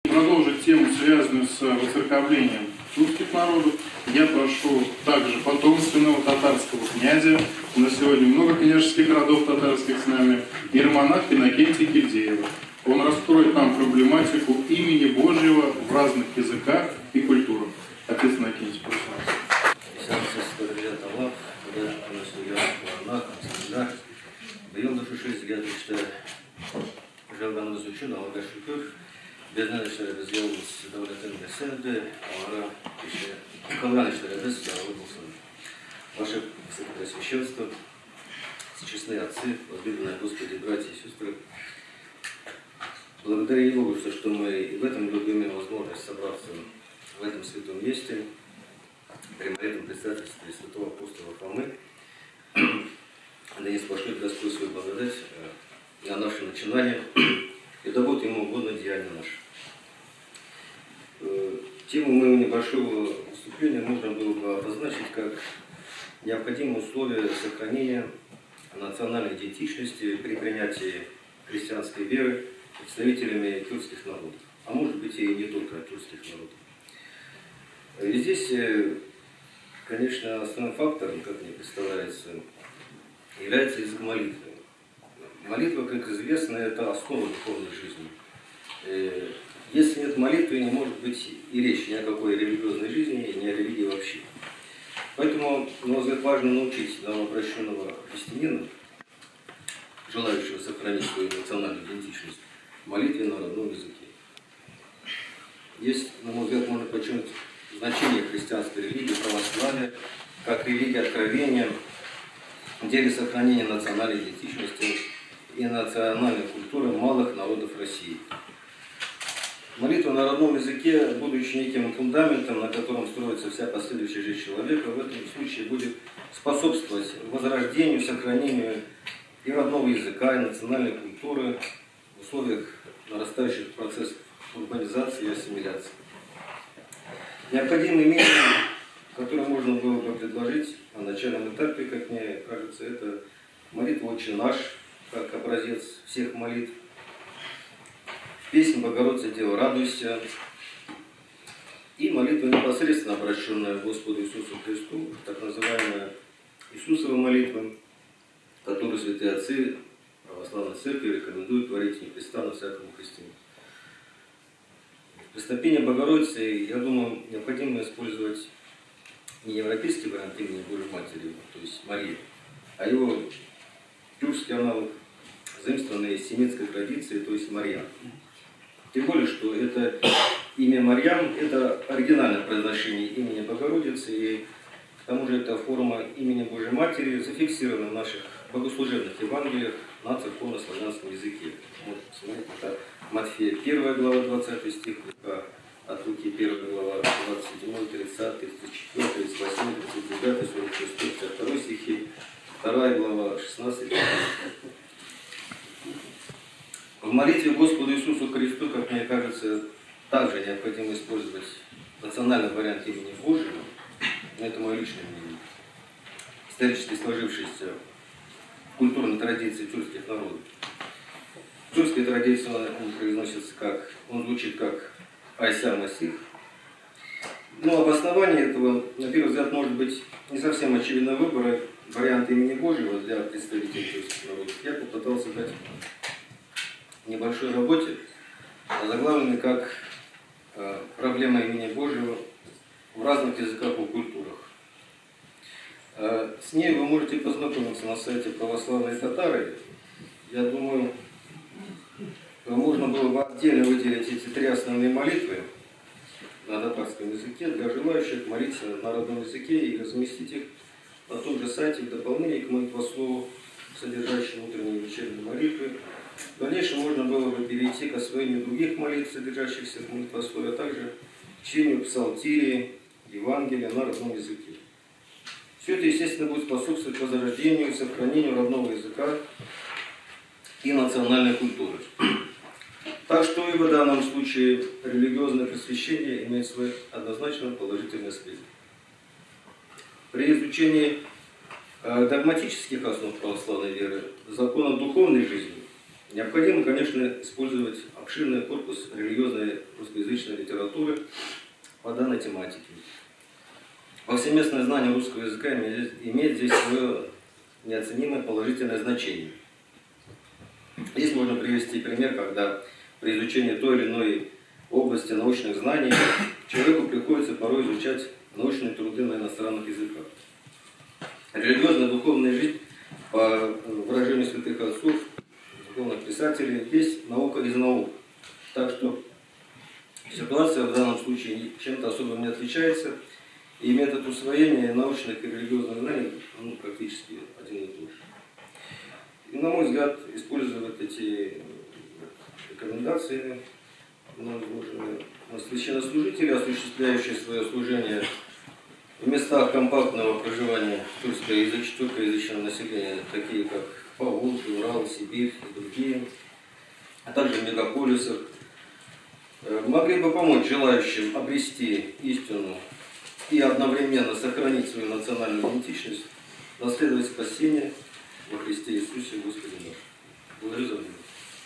Продолжить тему, связанную с воцерковлением русских народов, я прошу также потомственного татарского князя, на сегодня много княжеских родов татарских с нами, иеромонах Иннокентия Кильдеева. Он раскроет нам проблематику имени Божьего в разных языках и культурах. Отец Иннокентий, прошу вас. Ваше Высокопреосвященство, честные отцы, возлюбленные Господи, братья и сестры, благодаря Богу, что мы и в этом году имеем возможность собраться в этом святом месте, при молитвенном предстательстве святого апостола Фомы. Да не спошлет Господь свою благодать на наше начинание, и да будет Ему угодно деяние наше. Тему моего небольшого выступления можно было бы обозначить как необходимые условия сохранения национальной идентичности при принятии христианской веры представителями тюркских народов, а может быть и не только тюркских народов. И здесь, конечно, основным фактором, как мне представляется, является язык молитвы. Молитва, как известно, это основа духовной жизни. Если нет молитвы, не может быть и речи ни о какой религиозной жизни, ни о религии вообще. Поэтому, на мой взгляд, важно научить новообращенного христианина, желающего сохранить свою национальную идентичность, молитве на родном языке. Есть, на мой взгляд, можно подчеркнуть значение христианской религии, православия, как религии откровения в деле сохранения национальной идентичности и национальной культуры малых народов России. Молитва на родном языке, будучи неким фундаментом, на котором строится вся последующая жизнь человека, в этом случае будет способствовать возрождению, сохранению и родного языка, и национальной культуры в условиях нарастающих процессов урбанизации и ассимиляции. Необходимый минимум, который можно было бы предложить на начальном этапе, как мне кажется, это молитва «Отче наш», как образец всех молитв, песнь «Богородица, Дева, радуйся» и молитва, непосредственно обращенная к Господу Иисусу Христу, так называемая Иисусова молитва, которую святые отцы православной церкви рекомендуют творить непрестанно всякому христианину. В песнопении Богородицы, я думаю, необходимо использовать не европейский вариант имени Божьей Матери, то есть Марии, а его тюркский аналог, заимствованный из семитской традиции, то есть Марьям. Тем более, что это имя Марьям – это оригинальное произношение имени Богородицы, и к тому же это форма имени Божьей Матери, зафиксирована в наших богослужебных Евангелиях на церковно-славянском языке. Вот, смотрите, это Матфея 1 глава 20 стих, от Луки 1 глава 27, 30, 34, 38, 39, 46, 52 стихи, 2 глава 16. В молитве Господу Иисусу Христу, как мне кажется, также необходимо использовать национальный вариант имени Божьего, но это мое личное мнение, исторически сложившийся в культурной традиции тюркских народов. В тюркской традиции он произносится как, он звучит как Айся Масих. Но обоснование этого, на первый взгляд, может быть не совсем очевидно выбора варианта имени Божьего для представителей тюркских народов. Я попытался дать в небольшой работе, озаглавленной как «Проблема имени Божьего в разных языках и культурах». С ней вы можете познакомиться на сайте «Православные татары». Я думаю, можно было бы отдельно выделить эти три основные молитвы на татарском языке для желающих молиться на родном языке и разместить их на том же сайте в дополнение к молитвослову, содержащему утренние и вечерние молитвы. В дальнейшем можно было бы перейти к освоению других молитв, содержащихся в молитвослове, а также к чтению псалтирии, Евангелия на родном языке. Все это, естественно, будет способствовать возрождению и сохранению родного языка и национальной культуры. Так что и в данном случае религиозное просвещение имеет свой однозначно положительный аспект. При изучении догматических основ православной веры, законов духовной жизни Необходимо, конечно, использовать обширный корпус религиозной русскоязычной литературы по данной тематике. Повсеместное знание русского языка имеет здесь свое неоценимое положительное значение. Здесь можно привести пример, когда при изучении той или иной области научных знаний человеку приходится порой изучать научные труды на иностранных языках. Религиозная духовная жизнь, по выражению святых отцов, духовных писателей, есть наука из наук. Так что ситуация в данном случае чем-то особым не отличается, и метод усвоения научных и религиозных знаний практически один и тот же. И, на мой взгляд, используя вот эти рекомендации, священнослужители, осуществляющие свое служение в местах компактного проживания тюркоязычного населения, такие как Поволжье, Урал, Сибирь и другие, а также в мегаполисах, могли бы помочь желающим обрести истину и одновременно сохранить свою национальную идентичность, наследовать спасение во Христе Иисусе Господе нашему. Благодарю за